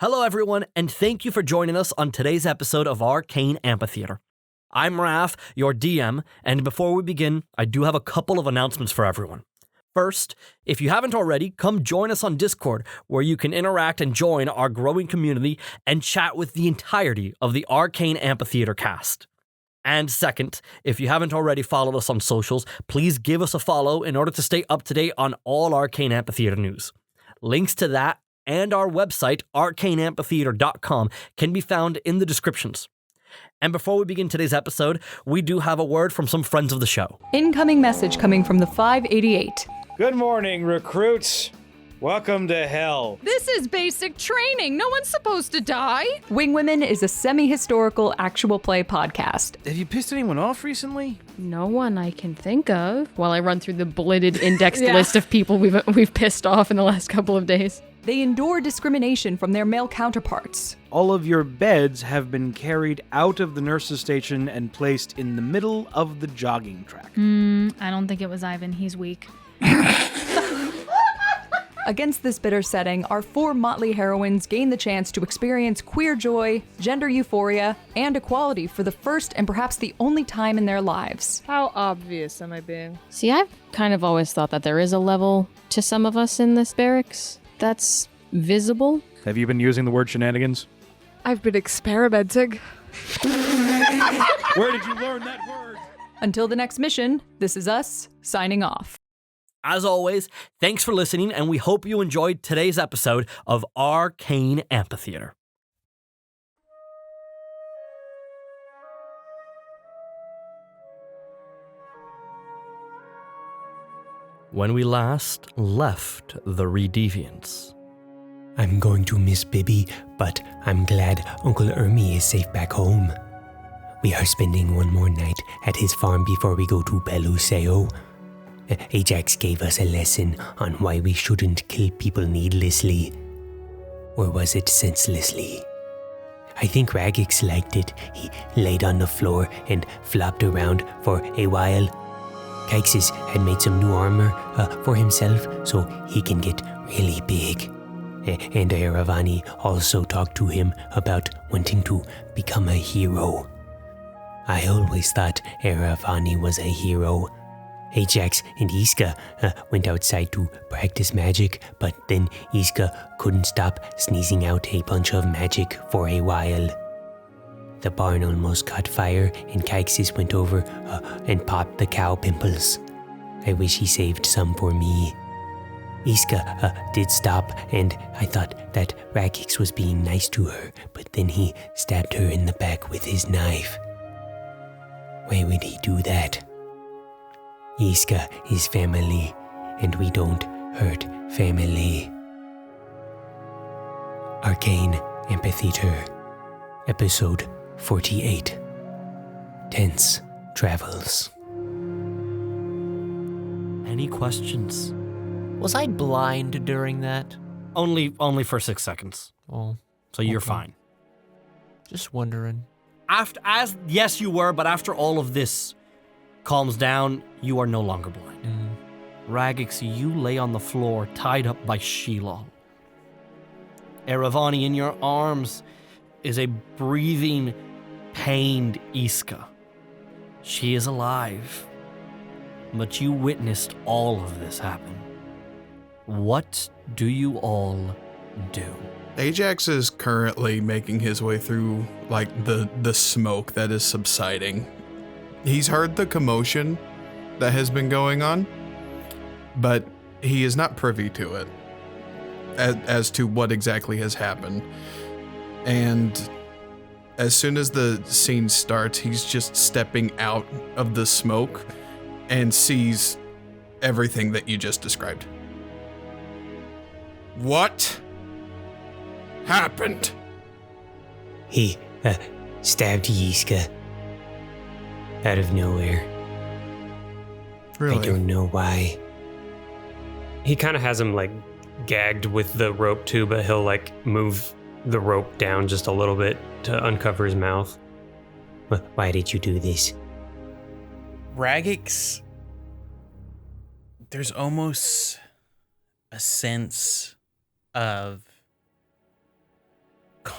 Hello everyone, and thank you for joining us on today's episode of Arcane Amphitheatre. I'm Raph, your DM, and before we begin, I do have a couple of announcements for everyone. First, if you haven't already, come join us on Discord, where you can interact and join our growing community and chat with the entirety of the Arcane Amphitheatre cast. And second, if you haven't already followed us on socials, please give us a follow in order to stay up to date on all Arcane Amphitheatre news. Links to that and our website, arcaneamphitheatre.com, can be found in the descriptions. And before we begin today's episode, we do have a word from some friends of the show. Incoming message coming from the 588. Good morning, recruits. Welcome to hell. This is basic training. No one's supposed to die. Wing Women is a semi-historical actual play podcast. Have you pissed anyone off recently? No one I can think of. While I run through the bulleted indexed list of people we've pissed off in the last couple of days. They endure discrimination from their male counterparts. All of your beds have been carried out of the nurse's station and placed in the middle of the jogging track. I don't think it was Ivan. He's weak. Against this bitter setting, our four motley heroines gain the chance to experience queer joy, gender euphoria, and equality for the first and perhaps the only time in their lives. How obvious am I being? See, I've kind of always thought that there is a level to some of us in this barracks that's visible. Have you been using the word shenanigans? I've been experimenting. Where did you learn that word? Until the next mission, this is us, signing off. As always, thanks for listening, and we hope you enjoyed today's episode of Arcane Amphitheatre. When we last left the Redeviants. I'm going to miss Bibby, but I'm glad Uncle Ermi is safe back home. We are spending one more night at his farm before we go to Belluseo. Ajax gave us a lesson on why we shouldn't kill people needlessly. Or was it senselessly? I think Raggax liked it. He laid on the floor and flopped around for a while. Keixis had made some new armor for himself so he can get really big. And Eravani also talked to him about wanting to become a hero. I always thought Eravani was a hero. Ajax and Yiska went outside to practice magic, but then Yiska couldn't stop sneezing out a bunch of magic for a while. The barn almost caught fire, and Keixis went over and popped the cow pimples. I wish he saved some for me. Yiska did stop, and I thought that Raggax was being nice to her, but then he stabbed her in the back with his knife. Why would he do that? Yiska is family, and we don't hurt family. Arcane Amphitheatre, Episode 48. Tense Travels. Any questions? Was I blind during that? Only for 6 seconds. Oh, So you're okay. fine. Just wondering. Yes, you were, but after all of this calms down, you are no longer blind. Raggax, you lay on the floor, tied up by Sheila. Eravani, in your arms is a breathing, pained Yiska. She is alive, but you witnessed all of this happen. What do you all do? Ajax is currently making his way through, the smoke that is subsiding. He's heard the commotion that has been going on, but he is not privy to it as to what exactly has happened. And as soon as the scene starts, he's just stepping out of the smoke and sees everything that you just described. What happened? He stabbed Yiska out of nowhere. Really? I don't know why. He kind of has him gagged with the rope too, but he'll move the rope down just a little bit to uncover his mouth. Why did you do this? Raggax, there's almost a sense of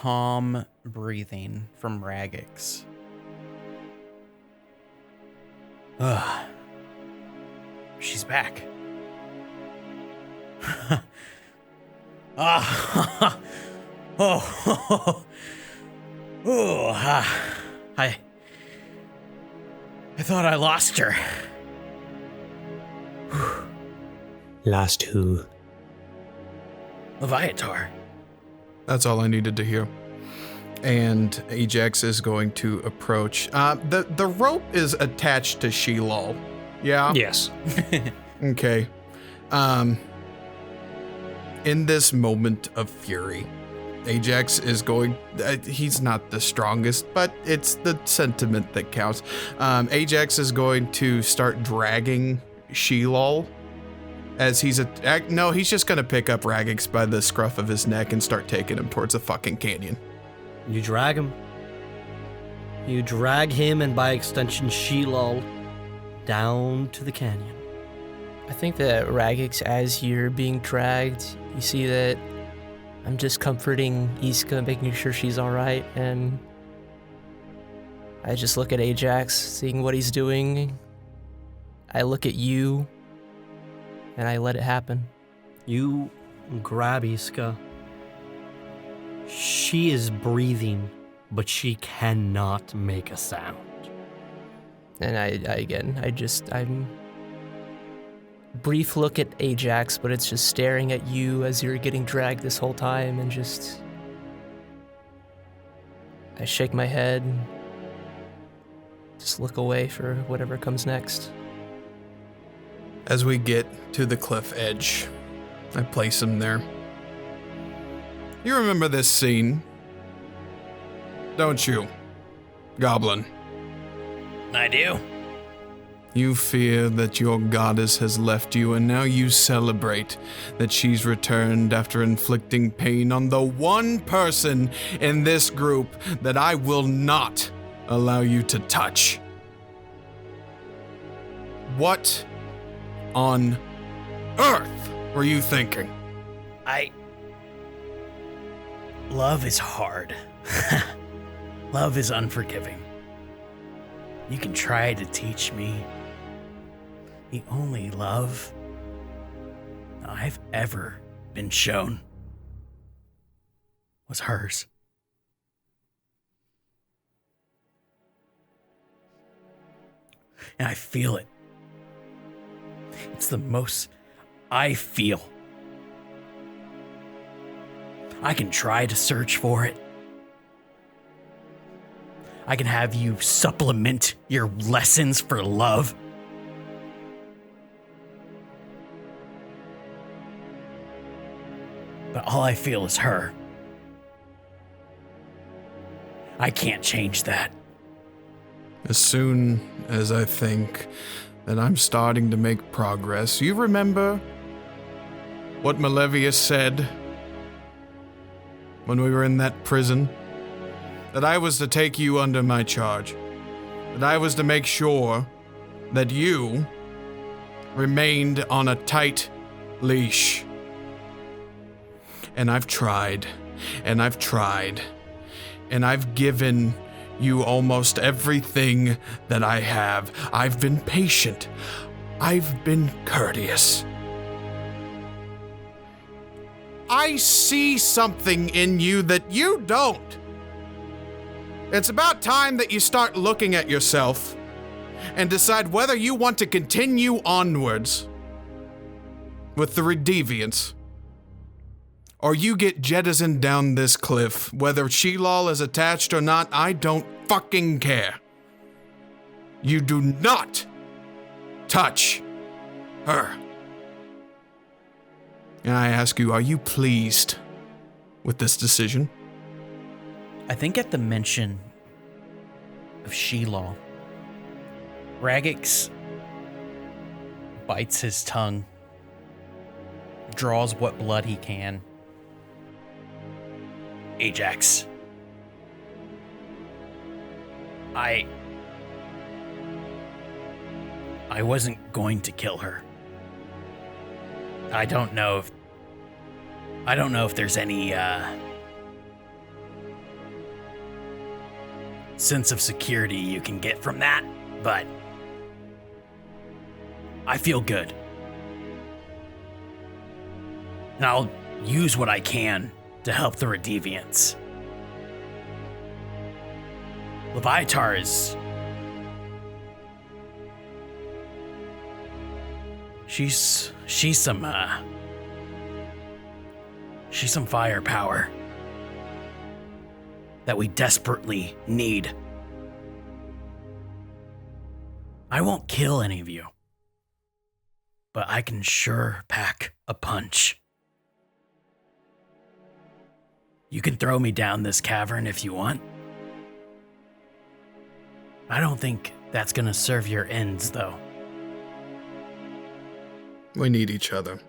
calm breathing from Raggax. Ugh. She's back. Ah. Oh. I thought I lost her. Lost who? Leviatar. That's all I needed to hear. And Ajax is going to approach. The rope is attached to Shelob. Yeah? Yes. Okay. In this moment of fury, Ajax is going... he's not the strongest, but it's the sentiment that counts. Ajax is going to start dragging Shelob as he's... he's just going to pick up Raggax by the scruff of his neck and start taking him towards a fucking canyon. You drag him. You drag him and by extension Shelob down to the canyon. I think that Raggax, as you're being dragged, you see that I'm just comforting Yiska, making sure she's all right, and I just look at Ajax, seeing what he's doing. I look at you, and I let it happen. You grab Yiska. She is breathing, but she cannot make a sound. And I'm brief look at Ajax, but it's just staring at you as you're getting dragged this whole time, and just I shake my head and just look away for whatever comes next. As we get to the cliff edge, I place him there. You remember this scene, don't you, Goblin? I do. You fear that your goddess has left you, and now you celebrate that she's returned after inflicting pain on the one person in this group that I will not allow you to touch. What on earth were you thinking? Love is hard. Love is unforgiving. You can try to teach me. The only love I've ever been shown was hers. And I feel it. It's the most I feel. I can try to search for it. I can have you supplement your lessons for love. But all I feel is her. I can't change that. As soon as I think that I'm starting to make progress, you remember what Malevius said when we were in that prison? That I was to take you under my charge. That I was to make sure that you remained on a tight leash. And I've tried, and I've tried, and I've given you almost everything that I have. I've been patient. I've been courteous. I see something in you that you don't. It's about time that you start looking at yourself and decide whether you want to continue onwards with the Redeviants, or you get jettisoned down this cliff. Whether Shelob is attached or not, I don't fucking care. You do not touch her. And I ask you, are you pleased with this decision? I think at the mention of Shelob, Raggax bites his tongue, draws what blood he can. Ajax, I wasn't going to kill her. I don't know if there's any sense of security you can get from that, but I feel good. And I'll use what I can to help the Redeviants. Leviatar is... She's some firepower that we desperately need. I won't kill any of you, but I can sure pack a punch. You can throw me down this cavern if you want. I don't think that's gonna serve your ends, though. We need each other.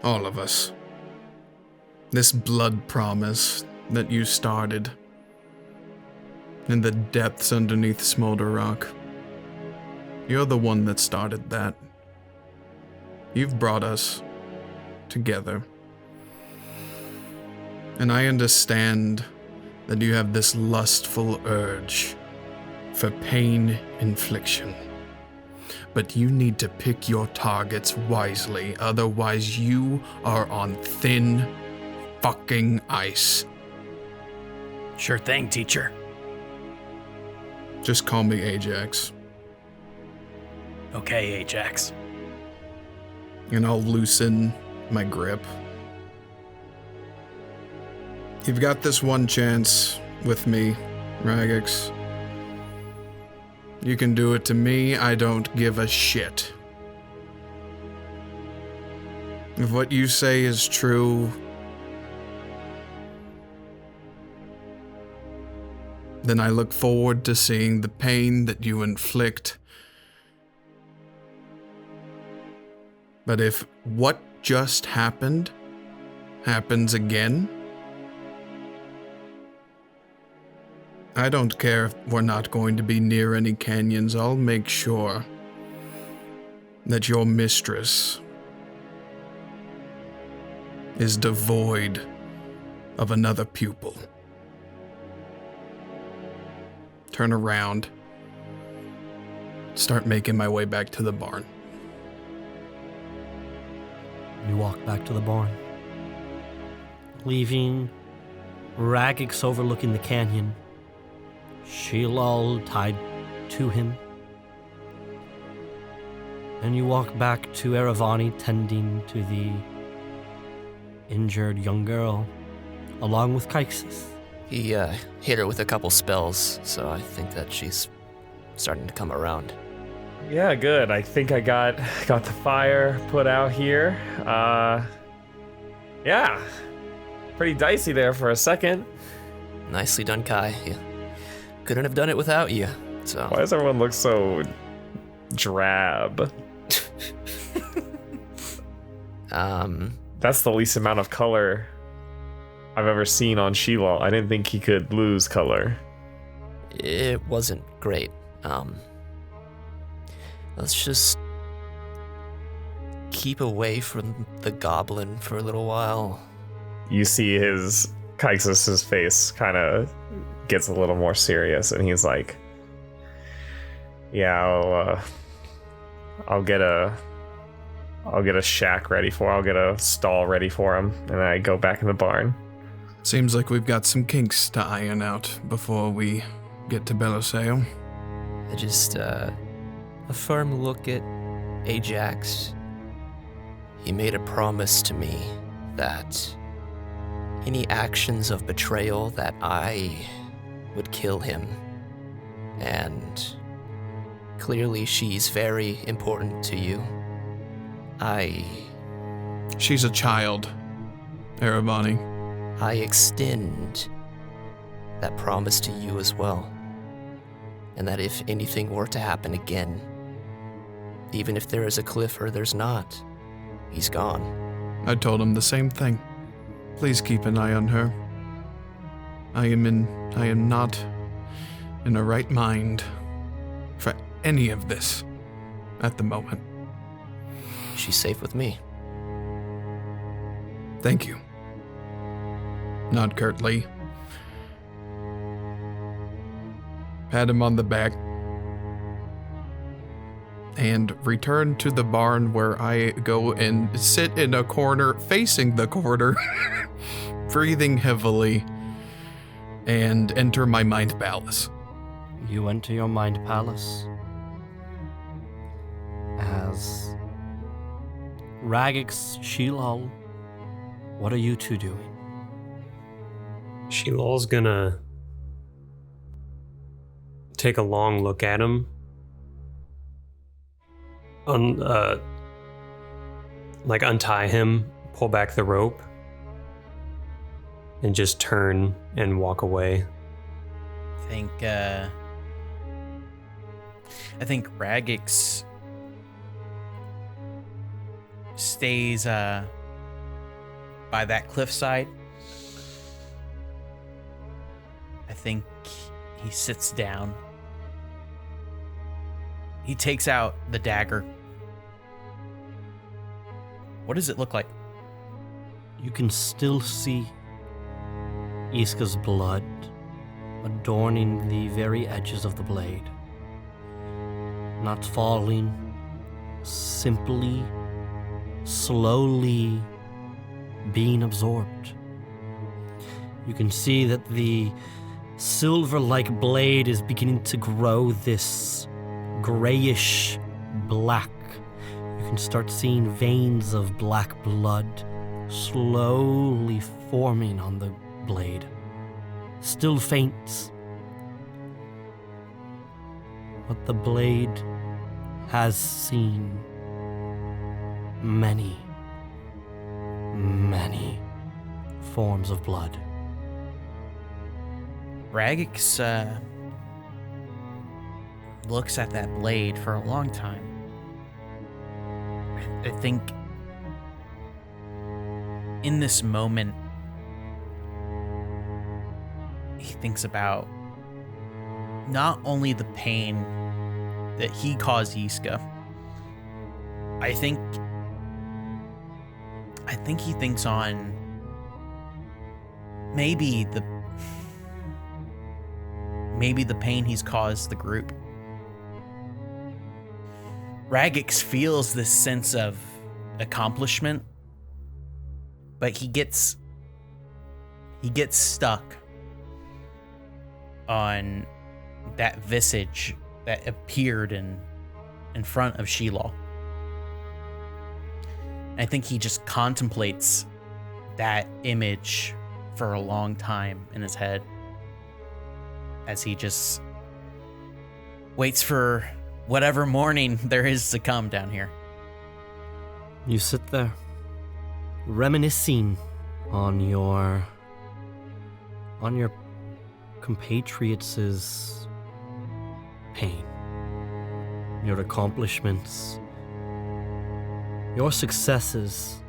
All of us. This blood promise that you started in the depths underneath Smolder Rock. You're the one that started that. You've brought us together. And I understand that you have this lustful urge for pain infliction. But you need to pick your targets wisely, otherwise you are on thin fucking ice. Sure thing, teacher. Just call me Ajax. Okay, Ajax. And I'll loosen my grip. You've got this one chance with me, Raggax. You can do it to me, I don't give a shit. If what you say is true, then I look forward to seeing the pain that you inflict. But if what just happened happens again, I don't care if we're not going to be near any canyons. I'll make sure that your mistress is devoid of another pupil. Turn around. Start making my way back to the barn. You walk back to the barn, leaving Raggax overlooking the canyon, Sheila tied to him. And you walk back to Eravani tending to the injured young girl, along with Kyksis. He hit her with a couple spells, so I think that she's starting to come around. Yeah, good. I think I got the fire put out here. Yeah. Pretty dicey there for a second. Nicely done, Kai. You couldn't have done it without you. So why does everyone look so drab? That's the least amount of color I've ever seen on Sheila. I didn't think he could lose color. It wasn't great. Let's just keep away from the goblin for a little while. You see his Kyksis' face kind of gets a little more serious, and he's like, "Yeah, I'll get a shack ready for. I'll get a stall ready for him, and I go back in the barn." Seems like we've got some kinks to iron out before we get to Belluseo. I just a firm look at Ajax. He made a promise to me that any actions of betrayal that I would kill him. And clearly she's very important to you. She's a child, Eravani. I extend that promise to you as well. And that if anything were to happen again, even if there is a cliff or there's not, he's gone. I told him the same thing. Please keep an eye on her. I am not in a right mind for any of this at the moment. She's safe with me. Thank you. Not curtly. pat him on the back, and return to the barn where I go and sit in a corner, facing the corner, breathing heavily, and enter my mind palace. You enter your mind palace as Raggax, Shilal. What are you two doing? Shilal's gonna take a long look at him. Untie him, pull back the rope, and just turn and walk away. I think Raggax stays by that cliffside. I think he sits down. He takes out the dagger. What does it look like? You can still see Yiska's blood adorning the very edges of the blade. Not falling, simply, slowly being absorbed. You can see that the silver-like blade is beginning to grow this grayish black. You can start seeing veins of black blood slowly forming on the blade. Still faint, but the blade has seen many, many forms of blood. Raggax looks at that blade for a long time. I think in this moment, he thinks about not only the pain that he caused Yiska. I think he thinks on maybe the pain he's caused the group. Raggax feels this sense of accomplishment, but he gets stuck on that visage that appeared in front of Sheila. I think he just contemplates that image for a long time in his head as he just waits for whatever morning there is to come down here. You sit there, reminiscing on your compatriots' pain, your accomplishments, your successes.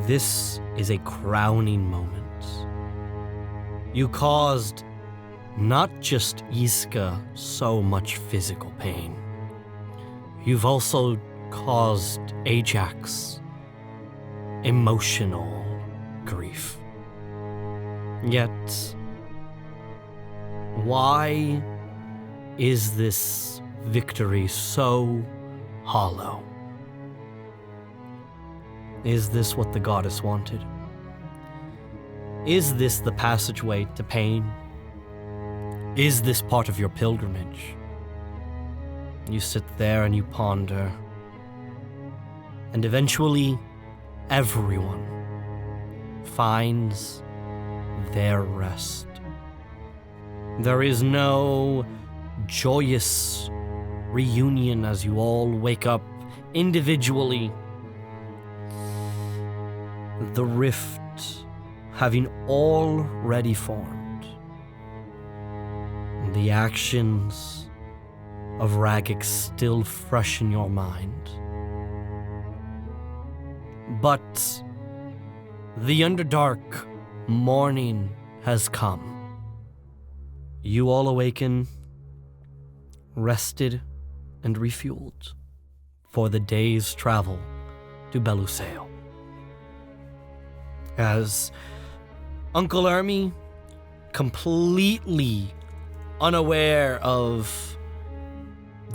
This is a crowning moment. You caused not just Yiska so much physical pain. You've also caused Ajax emotional grief. Yet, why is this victory so hollow? Is this what the goddess wanted? Is this the passageway to pain? Is this part of your pilgrimage? You sit there and you ponder, and eventually everyone finds their rest. There is no joyous reunion as you all wake up individually. The rift having already formed. The actions of Raggax still fresh in your mind. But the Underdark morning has come. You all awaken, rested, and refueled for the day's travel to Belluseo. As Uncle Ermi completely unaware of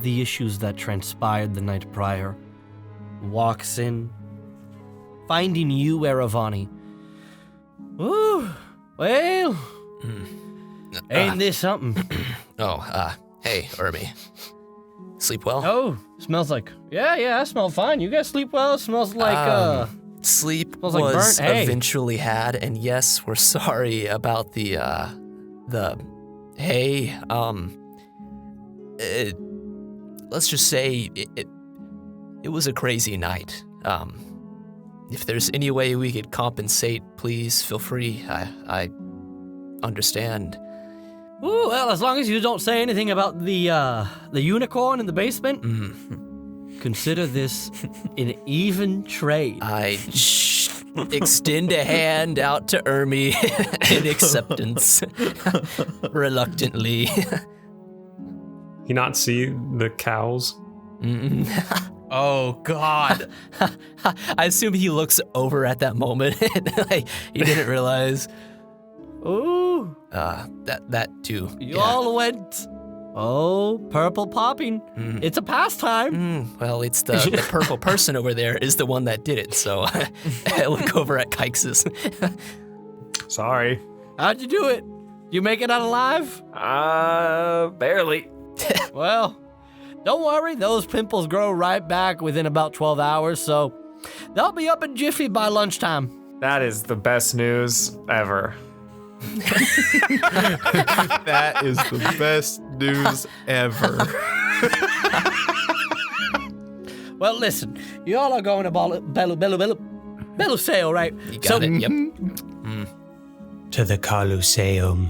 the issues that transpired the night prior, walks in, finding you, Eravani. Ooh, well, ain't this something? Hey, Ermi. Sleep well? Oh, smells like, yeah, I smell fine. You guys sleep well? It smells like, Sleep smells was like burnt hay. eventually had, and yes, we're sorry about the hay. Let's just say it was a crazy night. If there's any way we could compensate, please feel free. I understand. Ooh, well, as long as you don't say anything about the unicorn in the basement, consider this an even trade. I extend a hand out to Ermi in acceptance, reluctantly. You not see the cows? Oh, God. I assume he looks over at that moment. Like, he didn't realize. Ooh. That too. You all went, purple popping. It's a pastime. Well, it's the purple person over there is the one that did it, so I look over at Kykes. Sorry. How'd you do it? You make it out alive? Barely. Well, don't worry. Those pimples grow right back within about 12 hours, so they'll be up in jiffy by lunchtime. That is the best news ever. That is the best news ever. Well, listen, you all are going to Belluseo, right? You got it, yep. To the Colosseum.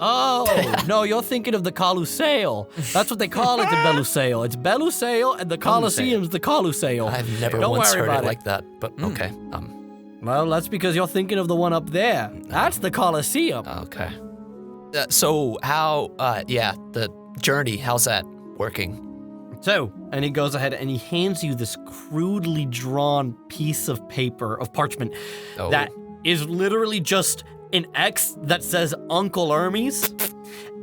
Oh, no, you're thinking of the Colosseum. That's what they call it, the Belluseo. It's Belluseo, and the Colosseum's the Colosseum. I've never Don't once worry heard about it like that, but okay. Well, that's because you're thinking of the one up there. That's the Colosseum. Okay. So how, the journey, how's that working? So, and he goes ahead and he hands you this crudely drawn piece of paper, of parchment, that is literally just an X that says Uncle Hermes,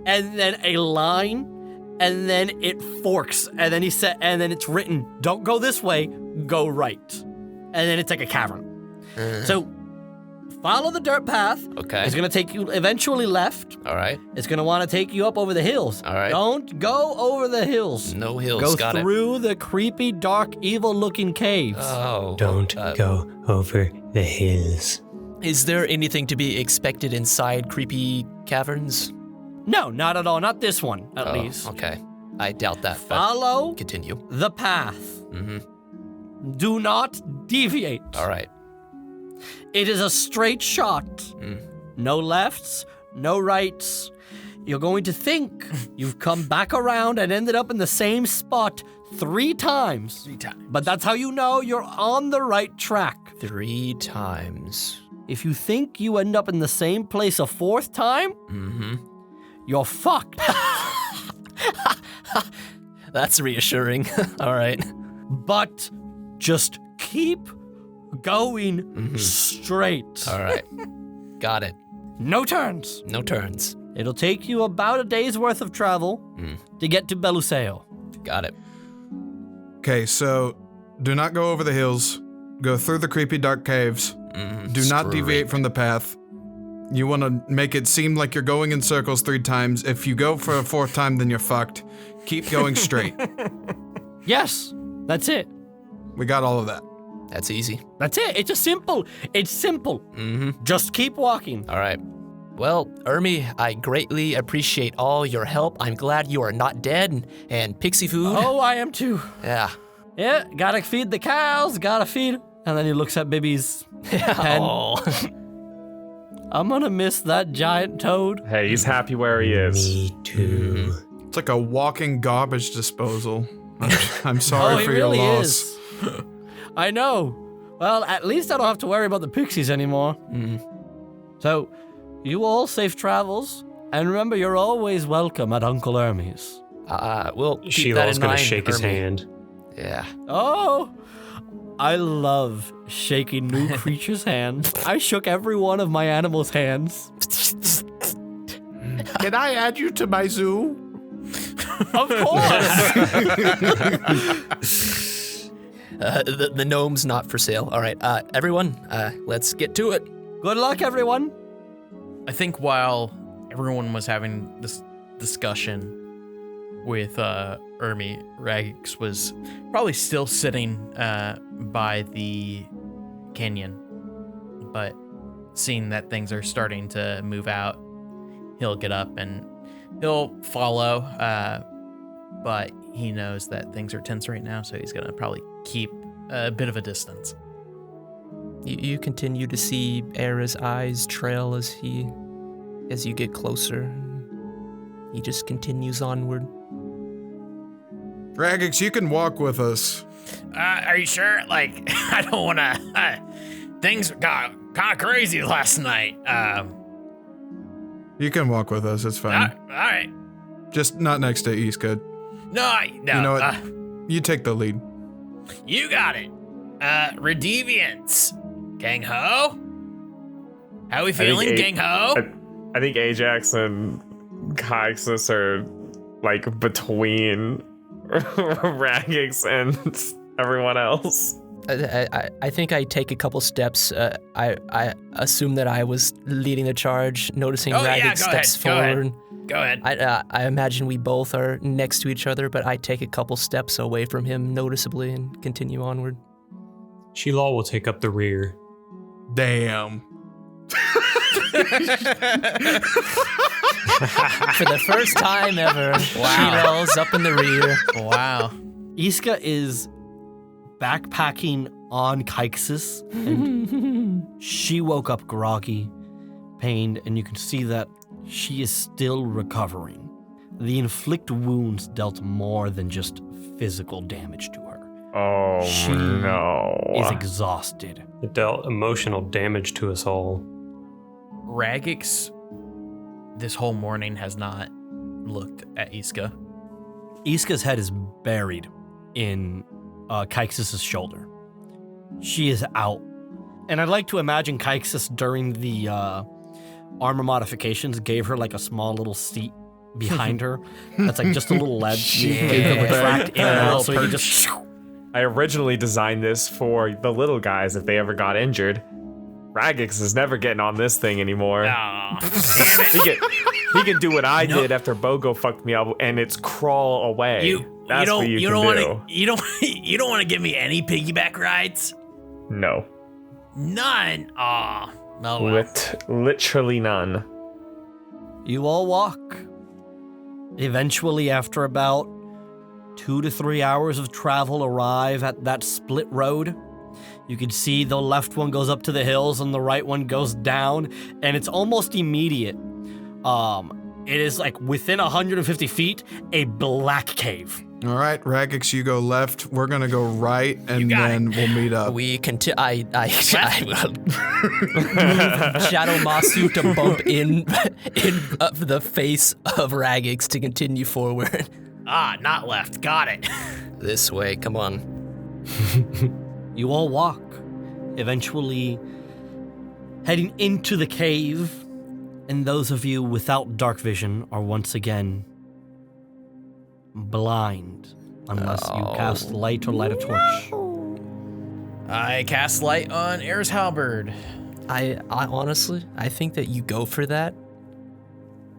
and then a line, and then it forks, and then and then it's written, don't go this way, go right. And then it's like a cavern. So, follow the dirt path. Okay. It's gonna take you eventually left. All right. It's gonna want to take you up over the hills. All right. Don't go over the hills. No hills. Go Got through the creepy, dark, evil-looking caves. Oh. Don't go over the hills. Is there anything to be expected inside creepy caverns? No, not at all. Not this one, at least. Okay. I doubt that. Follow continue the path. Do not deviate. All right. It is a straight shot. No lefts, no rights. You're going to think you've come back around and ended up in the same spot 3 times. 3 times. But that's how you know you're on the right track. 3 times. If you think you end up in the same place a 4th time, you're fucked. That's reassuring. All right. But just keep going straight. All right. Got it. No turns. No turns. It'll take you about a day's worth of travel to get to Belluseo. Got it. Okay, so do not go over the hills. Go through the creepy dark caves. Do not deviate from the path. You want to make it seem like you're going in circles 3 times. If you go for a 4th time, then you're fucked. Keep going straight. Yes, that's it. We got all of that. That's easy. That's it. It's just simple. It's simple. Just keep walking. All right. Well, Ermi, I greatly appreciate all your help. I'm glad you are not dead and pixie food. Oh, I am too. Yeah. Yeah, gotta feed the cows, gotta feed. And then he looks at Bibby's pen. I'm gonna miss that giant toad. Hey, he's happy where he is. Me too. It's like a walking garbage disposal. I'm sorry for really your loss. Is. I know. Well, at least I don't have to worry about the pixies anymore. So, you all safe travels, and remember you're always welcome at Uncle Hermes. We'll keep that Shiloh's in gonna mind, shake his Ermi. hand. Yeah. Oh, I love shaking new creatures' hands. I shook every one of my animals' hands. Can I add you to my zoo? Of course. The gnome's not for sale. All right, everyone, let's get to it. Good luck, everyone. I think while everyone was having this discussion with Ermi, Raggax was probably still sitting by the canyon, but seeing that things are starting to move out, he'll get up and he'll follow, but he knows that things are tense right now, so he's gonna probably keep a bit of a distance. You continue to see Era's eyes trail as you get closer. He just continues onward. Raggax, you can walk with us. Are you sure? Like, I don't wanna, things got kind of crazy last night. You can walk with us, it's fine. All right. Just not next to Yiska. No. You know what? You take the lead. You got it. Redeviants. Gang ho? How we feeling, gang ho? I think Ajax and Kyaxis are like between Raggax and everyone else. I think I take a couple steps. I assume that I was leading the charge, noticing Raggax steps forward. Go ahead. I imagine we both are next to each other, but I take a couple steps away from him noticeably and continue onward. Shilal will take up the rear. Damn. For the first time ever, Shilal's up in the rear. Wow. Yiska is backpacking on Kyaxis, and she woke up groggy, pained, and you can see that she is still recovering. The inflict wounds dealt more than just physical damage to her. Oh, she is exhausted. It dealt emotional damage to us all. Raggax, this whole morning, has not looked at Yiska. Yiska's head is buried in Kyaxis' shoulder. She is out. And I'd like to imagine Kyaxis during the armor modifications gave her like a small little seat behind her. That's like just a little ledge. Gave her retract in and out, so you can just... I originally designed this for the little guys if they ever got injured. Raggax is never getting on this thing anymore. Aw, damn it. He can do what I did after Bogo fucked me up, and it's crawl away. That's what you can do. You don't want to give me any piggyback rides? No. None. Aw. No. Well. Literally none. You all walk. Eventually, after about 2 to 3 hours of travel, arrive at that split road. You can see the left one goes up to the hills and the right one goes down, and it's almost immediate. It is like within 150 feet, a black cave. All right, Raggax, you go left. We're gonna go right, and then we'll meet up. We continue. I will move Shadow Masu to bump in the face of Raggax to continue forward. Not left. Got it. This way, come on. You all walk, eventually heading into the cave, and those of you without dark vision are once again blind unless you cast light or light a torch. I cast light on Era's halberd. I honestly, I think that you go for that.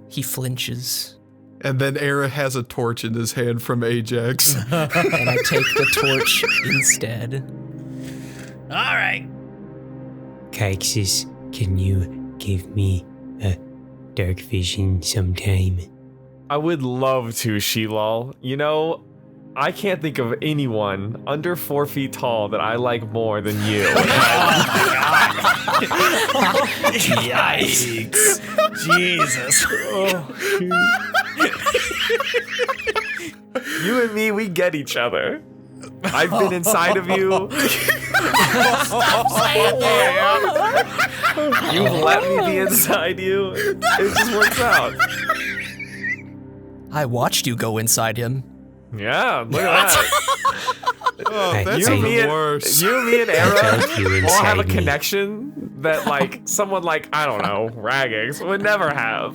He flinches. And then Era has a torch in his hand from Ajax. And I take the torch instead. All right. Kyaxis, can you give me a dark vision sometime? I would love to, Shilal. You know, I can't think of anyone under 4 feet tall that I like more than you. Oh my god. Yikes. Jesus. You and me, we get each other. I've been inside of you. You've let me be inside you. It just works out. I watched you go inside him. Yeah, look at that. Oh, that's You, even me, worse. and I Era felt you all have a inside me. connection that, like, someone like, I don't know, Raggax would never have.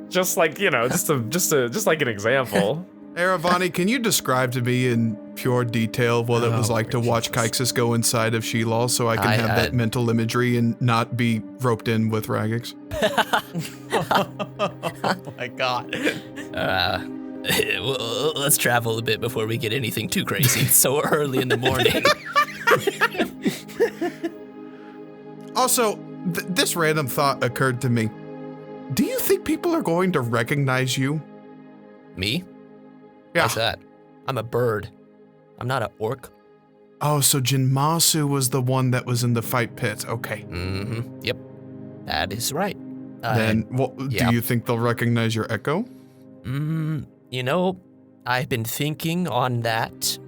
Just like, just like an example. Aravani, can you describe to me in pure detail what it was like to watch Kyksis go inside of Shelob so I can have that mental imagery and not be roped in with Raggax? Oh my god. Well, let's travel a bit before we get anything too crazy. It's so early in the morning. Also, this random thought occurred to me. Do you think people are going to recognize you? Me? Yeah. What's that? I'm a bird. I'm not an orc. Oh, so Jinmasu was the one that was in the fight pit. Okay. Mm-hmm. Yep. That is right. Then, do you think they'll recognize your echo? You know, I've been thinking on that.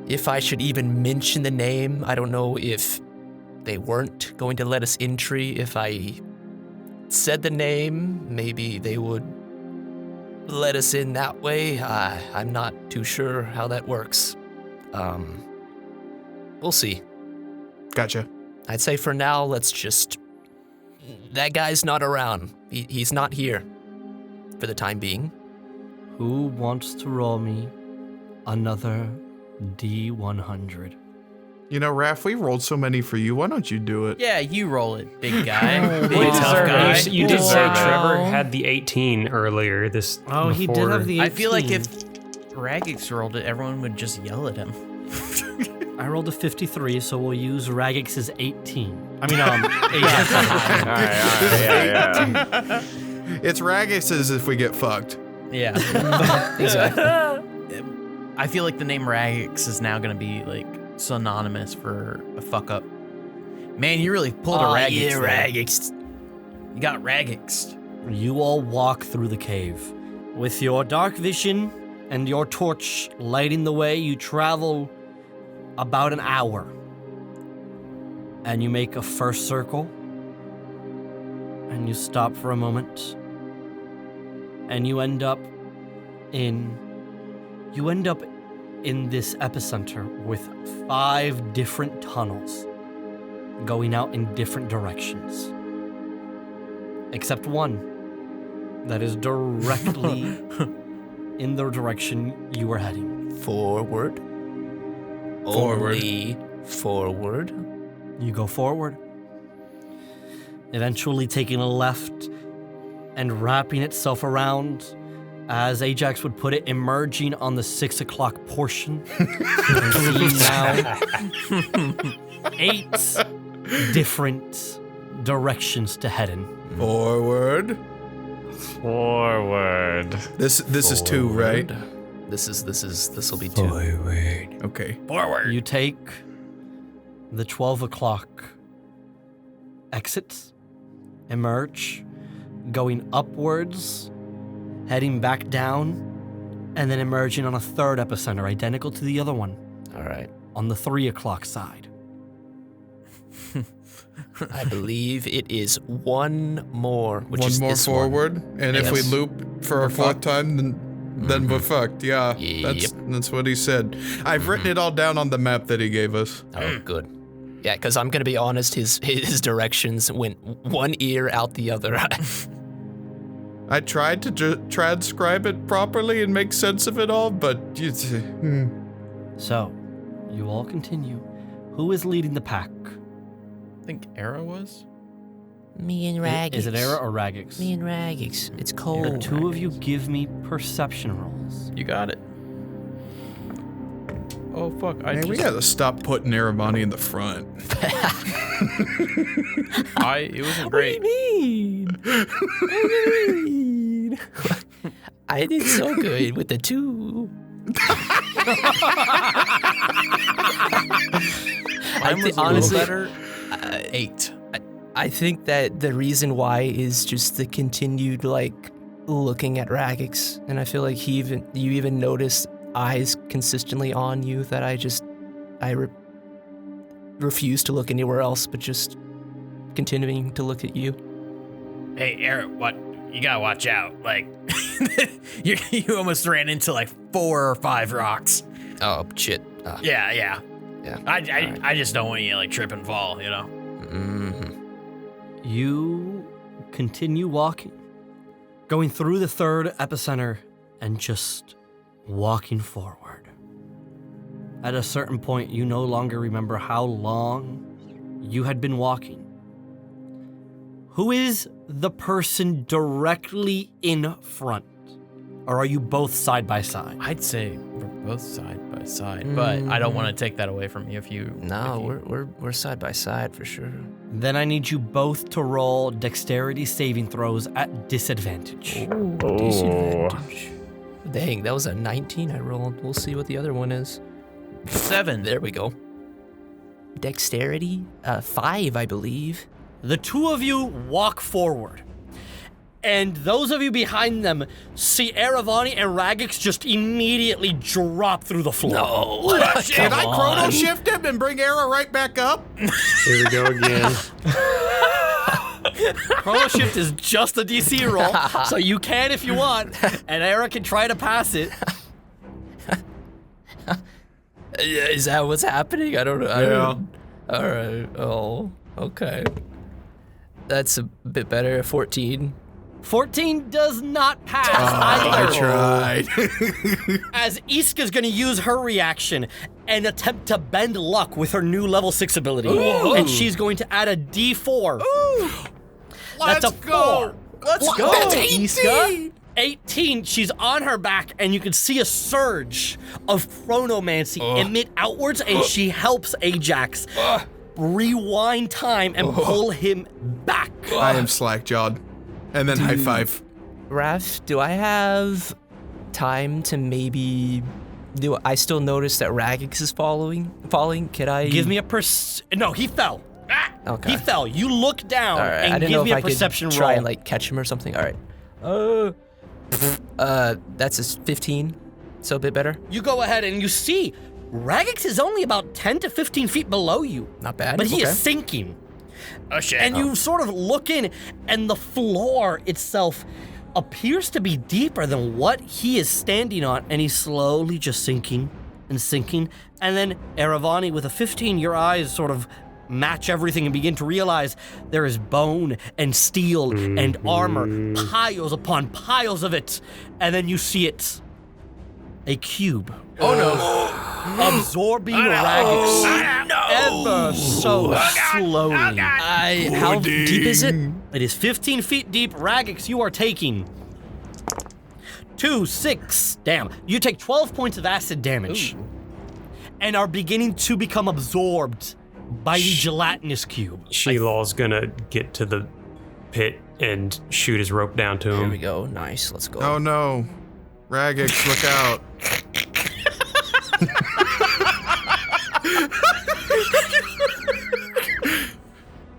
If I should even mention the name, I don't know if they weren't going to let us entry. If I said the name, maybe they would let us in that way. I'm not too sure how that works. We'll see. Gotcha. I'd say for now, let's just... That guy's not around. He's not here for the time being. Who wants to roll me another D100? You know, Raph, we rolled so many for you. Why don't you do it? Yeah, you roll it, big guy. Big Well, tough guy. you did say Trevor had the 18 earlier. Oh, he did have the 18. I feel like if Raggax rolled it, everyone would just yell at him. I rolled a 53, so we'll use Raggax's 18. I mean, Yeah. It's Raggax's if we get fucked. Yeah. Exactly. I feel like the name Raggax is now going to be like synonymous for a fuck up. Man, you really pulled a Raggax. Yeah, there. Raggax. You got Raggaxed. You all walk through the cave. With your dark vision and your torch lighting the way, you travel about an hour. And you make a first circle. And you stop for a moment. And you end up in this epicenter with 5 different tunnels going out in different directions. Except one that is directly in the direction you are heading. Forward. Only forward. You go forward, eventually taking a left and wrapping itself around, as Ajax would put it, emerging on the 6 o'clock portion. And see now 8 different directions to head in. Forward. This is 2, right? This will be 2. Forward. Okay. Forward. You take the 12 o'clock exits, emerge, going upwards, heading back down, and then emerging on a third epicenter, identical to the other one. All right. On the 3 o'clock side. I believe it is one more, which One is more this forward, and if we Yes. loop for a 4th time, then we're fucked. Yeah, that's what he said. I've written it all down on the map that he gave us. Oh, good. Yeah, because I'm gonna be honest, his directions went one ear out the other. I tried to transcribe it properly and make sense of it all, but So, you all continue. Who is leading the pack? I think Era was. Me and Raggax. Is it Era or Raggax? Me and Raggax. It's cold. The 2 of you give me perception rolls. You got it. Oh fuck! Man, we gotta stop putting Aravani in the front. It wasn't great. What do you mean? I did so good with the 2. Honestly, better. 8. I think that the reason why is just the continued looking at Raggax, and I feel like you even notice eyes consistently on you that I refuse to look anywhere else, but just continuing to look at you. Hey, Era, what? You gotta watch out. you almost ran into like 4 or 5 rocks. Oh shit. Yeah. Yeah. I just don't want you to like trip and fall, you know. Mm-hmm. You continue walking, going through the third epicenter and just walking forward. At a certain point, you no longer remember how long you had been walking. Who is the person directly in front? Or are you both side by side? I'd say we're both side by side, but I don't want to take that away from you if you. No, we're side by side for sure. Then I need you both to roll dexterity saving throws at disadvantage. Disadvantage. Dang, that was a 19 I rolled. We'll see what the other one is. 7. There we go. Dexterity? 5, I believe. The two of you walk forward. And those of you behind them see Aravani and Raggax just immediately drop through the floor. No. Can I chrono shift him and bring Era right back up? Here we go again. Chrono shift is just a DC roll, so you can if you want, and Era can try to pass it. Is that what's happening? I don't know. All right. Oh, okay. That's a bit better. 14. 14 does not pass either. I tried. As Yiska's gonna use her reaction and attempt to bend luck with her new level 6 ability. Ooh. And she's going to add a D4. Ooh. That's a 4. Let's go. That's 18. Yiska. 18, she's on her back, and you can see a surge of chronomancy emit outwards, and she helps Ajax rewind time and pull him back. I am slack-jawed. And then high five. Raph, do I have time to maybe... Do I still notice that Raggax is falling? Could I... Give me a No, he fell. Okay. He fell. You look down I and didn't give know me if a I perception could roll. try and like catch him or something. All right. That's a 15. So a bit better. You go ahead and you see Raggax is only about 10 to 15 feet below you. Not bad. But he okay. is sinking. Oh shit. And you sort of look in, and the floor itself appears to be deeper than what he is standing on, and he's slowly just sinking and sinking. And then Aravani, with a 15, your eyes sort of match everything and begin to realize there is bone and steel and armor, piles upon piles of it. And then you see it. A cube. Oh no. Absorbing Raggax ever so slowly. How deep is it? It is 15 feet deep. Raggax, you are taking 2, 6. Damn. You take 12 points of acid damage and are beginning to become absorbed by the gelatinous cube. Sheelaw's gonna get to the pit and shoot his rope down to him. Here we go. Nice. Let's go. Oh no. Raggax, look out.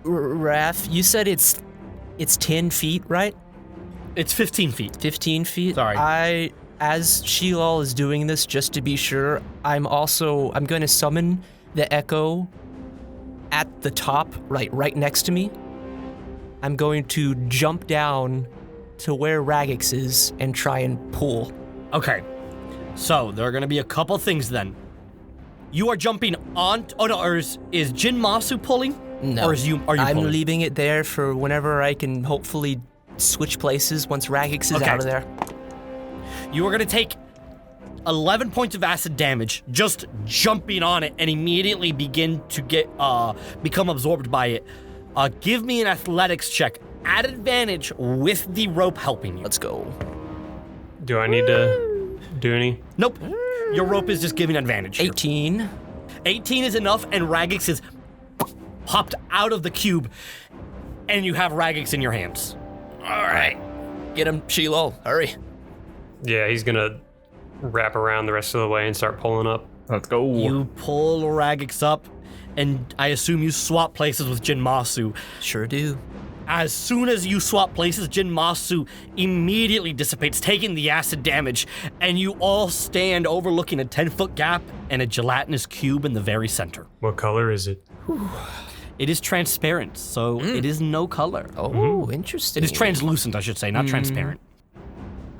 Raph, you said it's 10 feet, right? It's 15 feet. 15 feet? Sorry. As Sheelaw is doing this, just to be sure, I'm going to summon the echo at the top, right next to me. I'm going to jump down to where Raggax is and try and pull. Okay. So there are going to be a couple things then. You are jumping on. Oh no, or is Jin Masu pulling? No. Or are you I'm pulling? leaving it there for whenever I can hopefully switch places once Raggax is out of there. You are going to take 11 points of acid damage just jumping on it and immediately begin to become absorbed by it. Give me an athletics check at advantage with the rope helping you. Let's go. Do I need to do any? Nope. Your rope is just giving advantage here. 18. 18 is enough, and Raggax is popped out of the cube, and you have Raggax in your hands. All right. Get him, Sheelo. Hurry. Yeah, he's gonna wrap around the rest of the way and start pulling up. Let's go. You pull Raggax up, and I assume you swap places with Jin Masu. Sure do. As soon as you swap places, Jin Masu immediately dissipates, taking the acid damage, and you all stand overlooking a 10-foot gap and a gelatinous cube in the very center. What color is it? It is transparent, so it is no color. Oh, interesting. It is translucent, I should say, not transparent.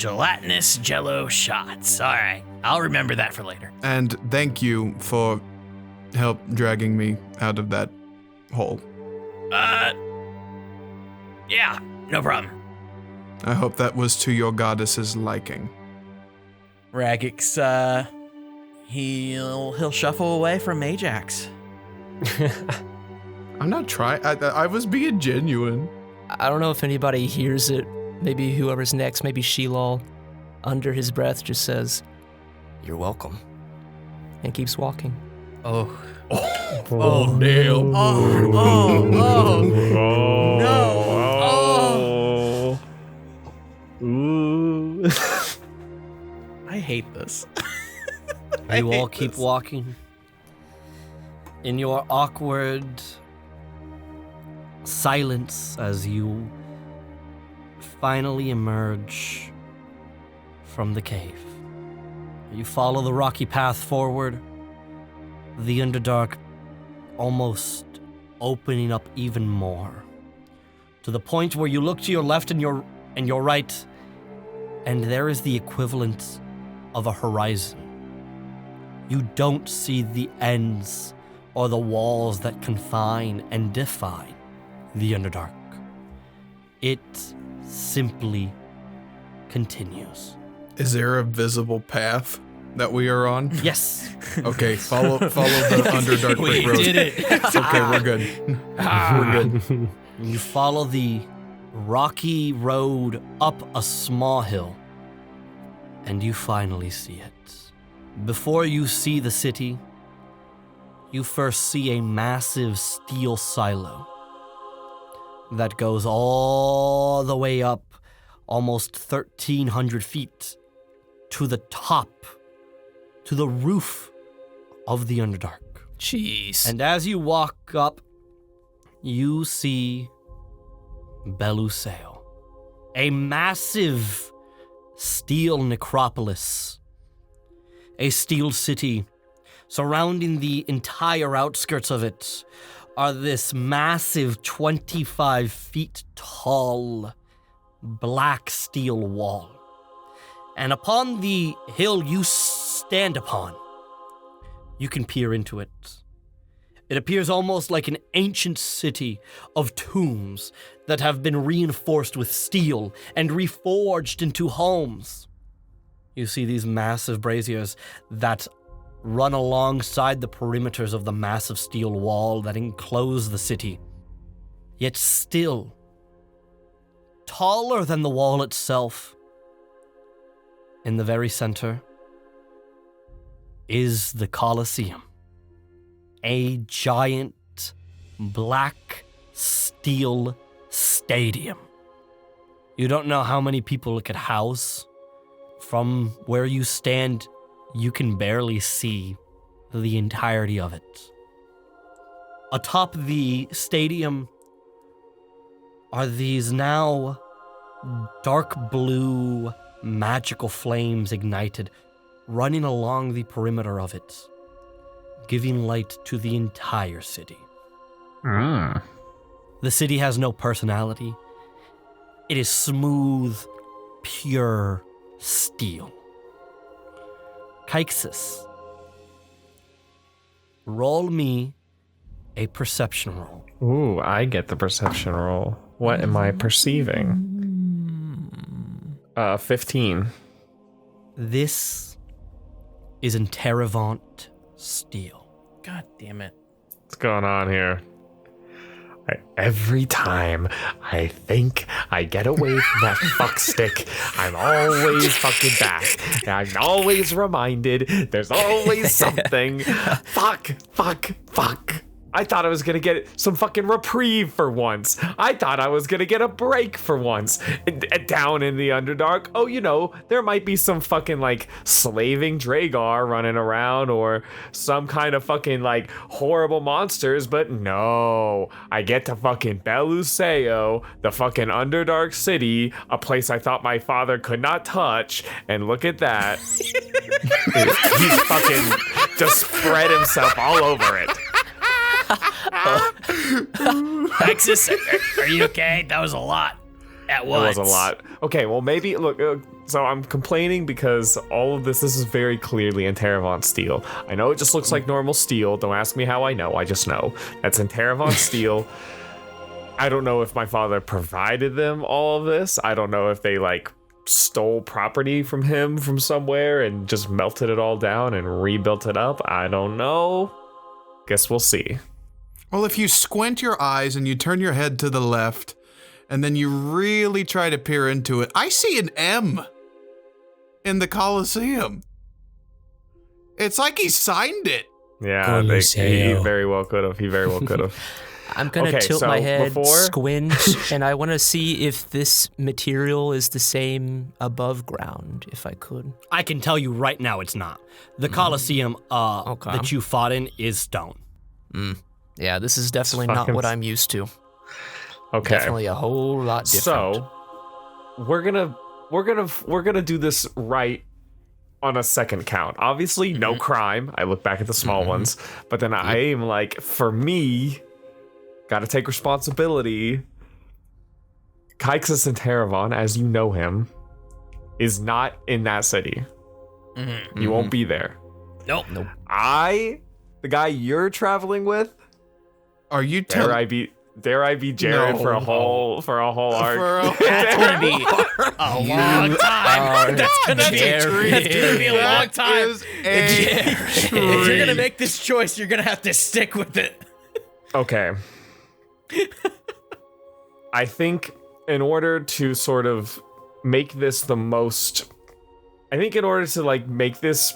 Gelatinous jello shots. All right. I'll remember that for later. And thank you for help dragging me out of that hole. Yeah, no problem. I hope that was to your goddess's liking. Raggax, he'll shuffle away from Ajax. I'm not trying. I was being genuine. I don't know if anybody hears it. Maybe whoever's next, maybe Sheelal, under his breath just says, "You're welcome," and keeps walking. Oh. Oh, damn. No. Ooh. I hate this. You all keep walking. In your awkward silence as you finally emerge from the cave. You follow the rocky path forward, the Underdark almost opening up even more, to the point where you look to your left and your right, and there is the equivalent of a horizon. You don't see the ends or the walls that confine and define the Underdark. It simply continues. Is there a visible path that we are on? Yes. Okay, follow the Underdark brick road. We did it. It's okay, we're good. We're good. You follow the rocky road up a small hill, and you finally see it. Before you see the city, you first see a massive steel silo that goes all the way up almost 1,300 feet to the top, to the roof of the Underdark. Jeez. And as you walk up, you see Belluseo, a massive steel necropolis, a steel city. Surrounding the entire outskirts of it are this massive 25 feet tall black steel wall. And upon the hill you stand upon, you can peer into it. It appears almost like an ancient city of tombs that have been reinforced with steel and reforged into homes. You see these massive braziers that run alongside the perimeters of the massive steel wall that enclose the city. Yet still, taller than the wall itself, in the very center, is the Colosseum. A giant black steel stadium. You don't know how many people it could house. From where you stand, you can barely see the entirety of it. Atop the stadium are these now dark blue magical flames ignited, running along the perimeter of it, giving light to the entire city. The city has no personality. It is smooth, pure steel. Kyksis, roll me a perception roll. Ooh, I get the perception roll. What am I perceiving? 15. This is Interrevant steel. God damn it. What's going on here? Every time I think I get away from that fuck stick, I'm always fucking back. I'm always reminded there's always something. Fuck. I thought I was gonna get some fucking reprieve for once. I thought I was gonna get a break for once. Down in the Underdark, oh, you know, there might be some fucking like slaving Dragar running around or some kind of fucking like horrible monsters, but no. I get to fucking Belluseo, the fucking Underdark city, a place I thought my father could not touch, and look at that. He's fucking just spread himself all over it. Alexis, are you okay? That was a lot at once. It was a lot. Okay, well maybe look. So I'm complaining because all of this is very clearly in Terravon steel. I know it just looks like normal steel. Don't ask me how I know. I just know. That's in Terravon steel. I don't know if my father provided them all of this. I don't know if they like stole property from him from somewhere and just melted it all down and rebuilt it up. I don't know. Guess we'll see. Well, if you squint your eyes and you turn your head to the left and then you really try to peer into it, I see an M in the Colosseum. It's like he signed it. Yeah, he very well could have. He very well could have. I'm going to tilt my head, squint, and I want to see if this material is the same above ground, if I could. I can tell you right now it's not. The Colosseum that you fought in is stone. Yeah, this is definitely not what I'm used to. Okay. Definitely a whole lot different. So, we're gonna do this right on a second count. Obviously, no crime. I look back at the small ones, but then I am like, for me, gotta take responsibility. Kyksus and Terravon, as you know him, is not in that city. You won't be there. Nope. The guy you're traveling with. Are you Dare I be Jared for a whole arc? That's gonna be a long time. That's gonna be a long time. If you're gonna make this choice, you're gonna have to stick with it. Okay. I think in order to sort of make this in order to like make this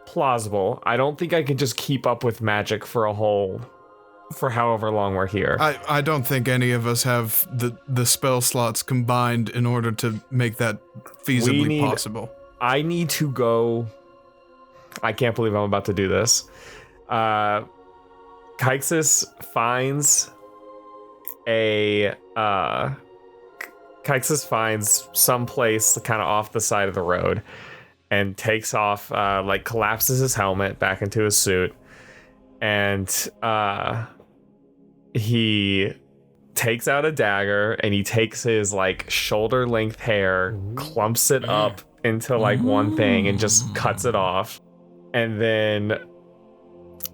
plausible, I don't think I can just keep up with magic for however long we're here. I don't think any of us have the spell slots combined in order to make that feasibly possible. I need to go. I can't believe I'm about to do this. Kyksus finds some place kind of off the side of the road and takes off, collapses his helmet back into his suit, and he takes out a dagger and he takes his like shoulder length hair, clumps it up into like one thing and just cuts it off. And then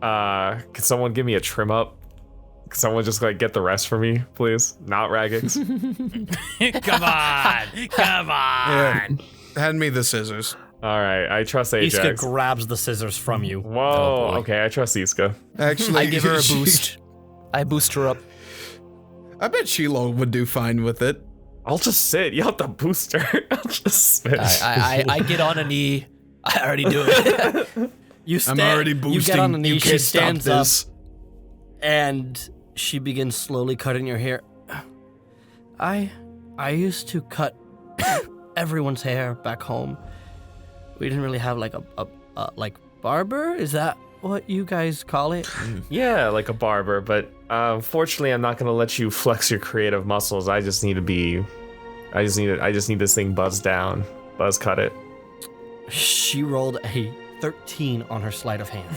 can someone give me a trim up? Can someone just like get the rest for me, please? Not Raggax. Come on. Yeah. Hand me the scissors. All right, I trust Ajax. Yiska grabs the scissors from you. Whoa, okay, I trust Yiska. Actually, I give her a boost. I boost her up. I bet Sheila would do fine with it. I'll just sit. You have to boost her. I'll just sit. I get on a knee. I already do it. I'm already boosting. You get on a knee. You She can't stop stands up, this. and she begins slowly cutting your hair. I used to cut everyone's hair back home. We didn't really have like a barber. Is that what you guys call it? Yeah, like a barber, but unfortunately I'm not gonna let you flex your creative muscles. I just need this thing buzzed down. Buzz cut it. She rolled a 13 on her sleight of hand.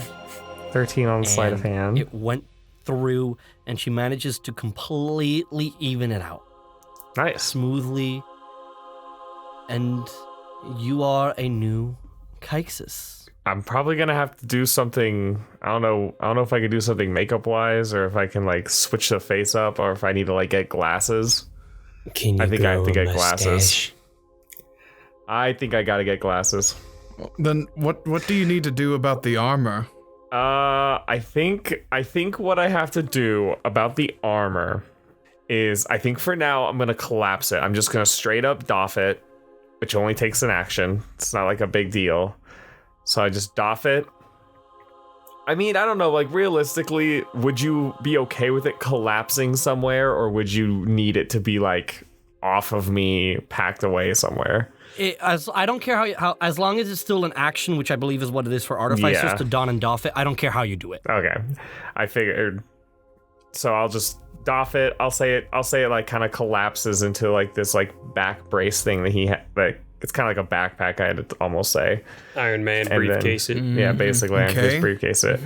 13 on the sleight of hand. It went through, and she manages to completely even it out. Nice. Smoothly. And you are a new Kyksus. I'm probably gonna have to do something. I don't know if I can do something makeup wise, or if I can like switch the face up, or if I need to like get glasses. Can you I think I have to get glasses. mustache? I think I gotta get glasses. Then what do you need to do about the armor? I think what I have to do about the armor is, I think for now I'm gonna collapse it. I'm just gonna straight up doff it, which only takes an action. It's not like a big deal. So I just doff it. I mean, I don't know, like realistically, would you be okay with it collapsing somewhere, or would you need it to be like off of me, packed away somewhere? I don't care how as long as it's still an action, which I believe is what it is for artificers to don and doff it. I don't care how you do it. Okay, I figured. So I'll just doff it. I'll say it like kind of collapses into like this like back brace thing that he had. Like it's kind of like a backpack, I'd almost say. Iron Man And briefcase then, it. Yeah, basically Iron Fist briefcase it.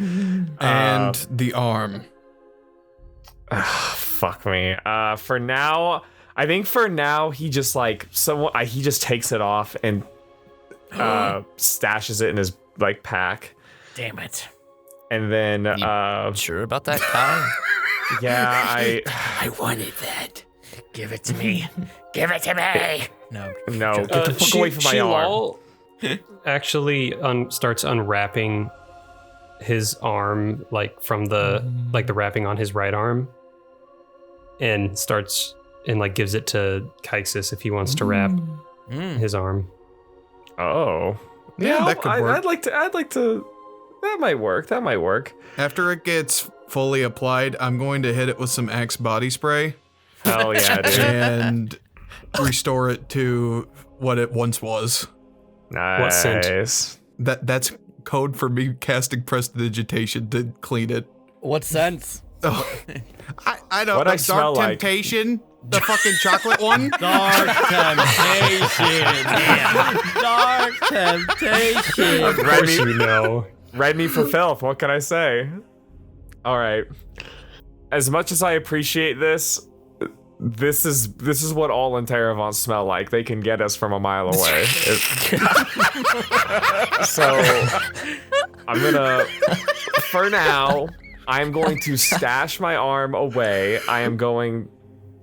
And the arm. Fuck me. For now, I think he just like he just takes it off and stashes it in his like pack. Damn it. And then Sure about that, Kai? yeah, I wanted that. Give it to me. Give it to me. No, get the fuck away from my arm. Actually starts unwrapping his arm, like from the wrapping on his right arm, and starts and like gives it to Kyksis if he wants to wrap his arm. Oh, Yeah, that could work. I'd like to. That might work. After it gets fully applied, I'm going to hit it with some Axe body spray. Hell yeah, dude. And restore it to what it once was. Nice. What scent? That's code for me casting prestidigitation to clean it. What sense? Oh, I don't What know. I smell Dark like. Temptation, the fucking chocolate one. Dark temptation. Dark temptation. Of course you know. Read me for filth. What can I say? All right. As much as I appreciate this is what all in Terravant smell like. They can get us from a mile away. So I'm gonna, for now, I'm going to stash my arm away. I am going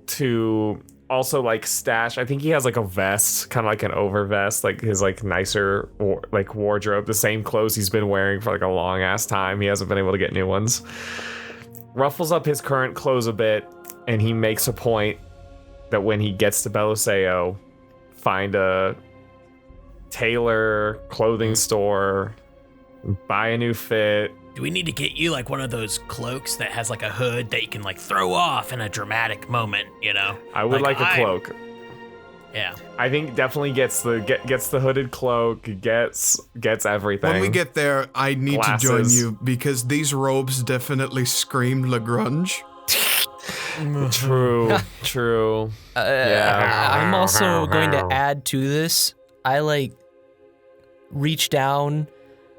to also like stash. I think he has like a vest, kind of like an over vest, like his like nicer like wardrobe, the same clothes he's been wearing for like a long ass time. He hasn't been able to get new ones. Ruffles up his current clothes a bit, and he makes a point that when he gets to Belluseo, find a tailor, clothing store, buy a new fit. Do we need to get you like one of those cloaks that has like a hood that you can like throw off in a dramatic moment, you know? I would like a cloak. Yeah. I think definitely gets the hooded cloak, gets everything. When we get there, I need to join Glasses. you because these robes definitely scream Lagrange. True. Yeah. I'm also going to add to this. I like reach down.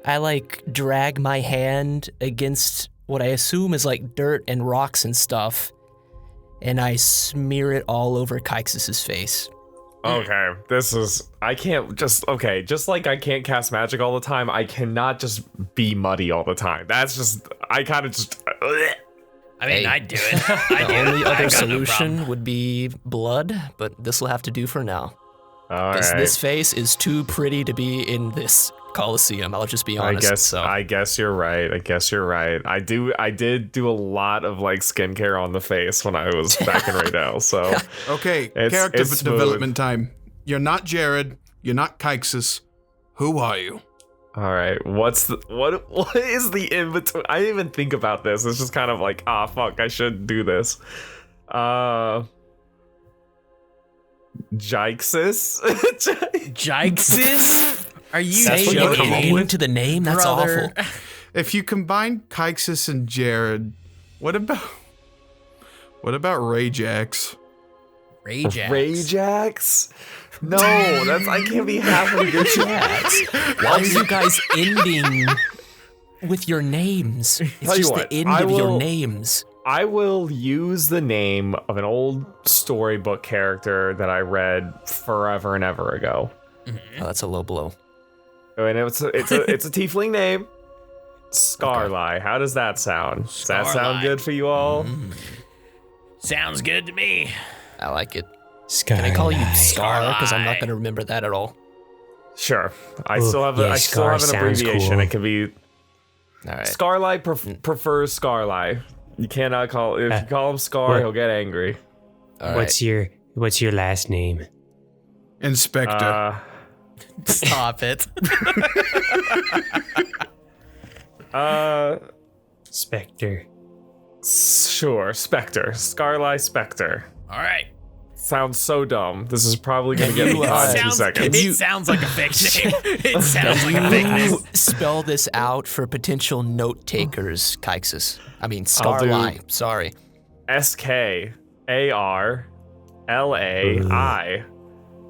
I like drag my hand against what I assume is like dirt and rocks and stuff, and I smear it all over Kyksis' face. Okay, just like I can't cast magic all the time, I cannot just be muddy all the time. That's just, I kind of just... I mean, I'd do it. The only other solution would be blood, but this will have to do for now. Because this face is too pretty to be in this Coliseum. I'll just be honest. I guess you're right. I did do a lot of like skincare on the face when I was back in Raydell. So Okay, it's character smooth. development time. You're not Jared. You're not Kyksis. Who are you? All right, what is the in between? I didn't even think about this. It's just kind of like, fuck, I should do this. Jyksis? Jyksis? Are you saying joking? come up with to the name? That's Brother. awful. If you combine Kyksis and Jared, what about Raggax? Raggax? No, I can't be half of your chats. Why are you guys ending with your names? It's just the end of your names. I will use the name of an old storybook character that I read forever and ever ago. Oh, that's a low blow. And it's a tiefling name. Skarlai. How does that sound? Does that sound good for you all? Sounds good to me. I like it. Can I call you Scar? Because I'm not going to remember that at all. Sure. I still have an abbreviation. Cool. It can be. All right. Skarlai prefers Skarlai. You cannot call if you call him Scar, he'll get angry. All What's your last name? Inspector. Stop it. Spectre. Sure, Spectre. Skarlai Spectre. All right. Sounds so dumb. This is probably gonna get me on 2 seconds. It sounds like a fake name. It sounds like a fake name. Spell this out for potential note takers, Kyksis. I mean, Skarlai. Sorry. Skarlai.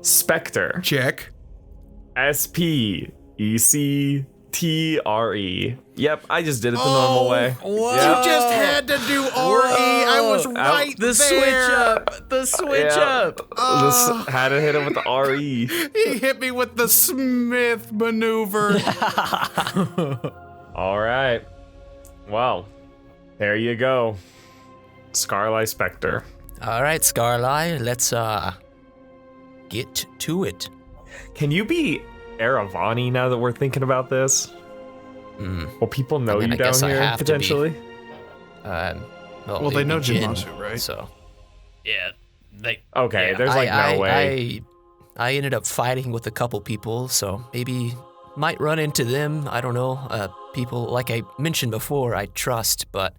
Spectre. Check. Spectre. T-R-E. Yep, I just did it the normal way. What? Yep. You just had to do R-E. I was right The there. switch up. The switch up. Had to hit him with the R-E. He hit me with the Smith maneuver. All right. Well, there you go. Skarlai Spectre. All right, Skarlai, let's get to it. Can you be Eravani now that we're thinking about this? Well, people know you I down guess I here, have to be. potentially? Well, they know Jin, Jinmasu, right? So. Yeah. Okay, Yeah, there's like no way. I ended up fighting with a couple people, so maybe might run into them. I don't know. People, like I mentioned before, I trust, but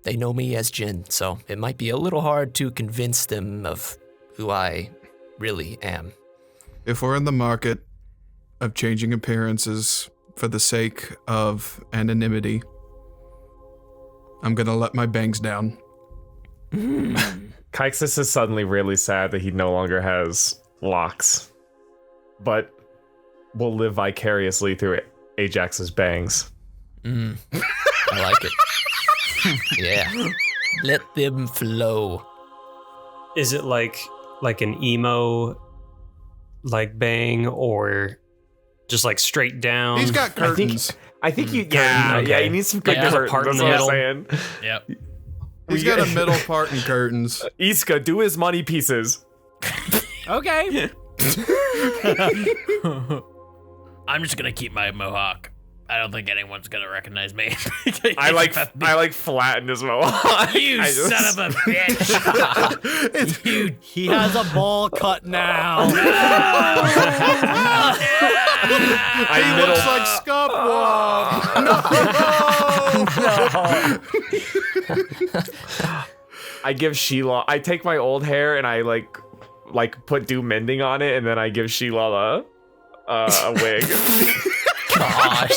they know me as Jin, so it might be a little hard to convince them of who I really am. If we're in the market of changing appearances for the sake of anonymity, I'm gonna let my bangs down. Kyksis is suddenly really sad that he no longer has locks, but will live vicariously through Ajax's bangs. I like it. Yeah. Let them flow. Is it like an emo like bang, or just like straight down? He's got curtains. I think you okay. you need some good Like, there's a curtains, part in that's the what I'm middle. saying. Yep. He's got a middle part and curtains. Yiska, do his money pieces. Okay. I'm just gonna keep my mohawk. I don't think anyone's gonna recognize me. I like flatten his mohawk. You son of a bitch! He has a ball cut now. I He looks like Scupwalk. I give Sheila. I take my old hair and I like put do mending on it, and then I give Sheila a wig. Gosh.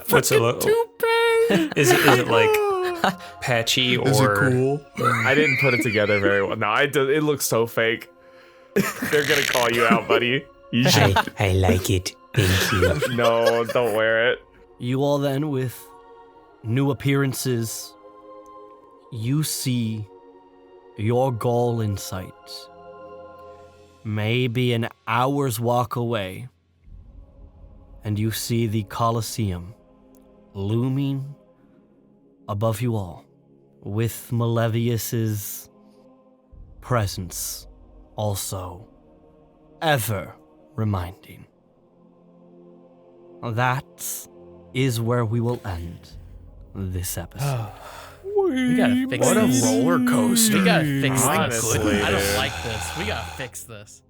What's it look? Is it like patchy or? Is it cool? I didn't put it together very well. No, it looks so fake. They're gonna call you out, buddy. You should. I like it. Thank you. No, don't wear it. You all then, with new appearances, you see your goal in sight. Maybe an hour's walk away, and you see the Colosseum looming above you all, with Malevius's presence also ever reminding. That is where we will end this episode. We gotta fix What a this. roller coaster. We gotta fix Honestly, this. I don't dude. like this. We gotta fix this.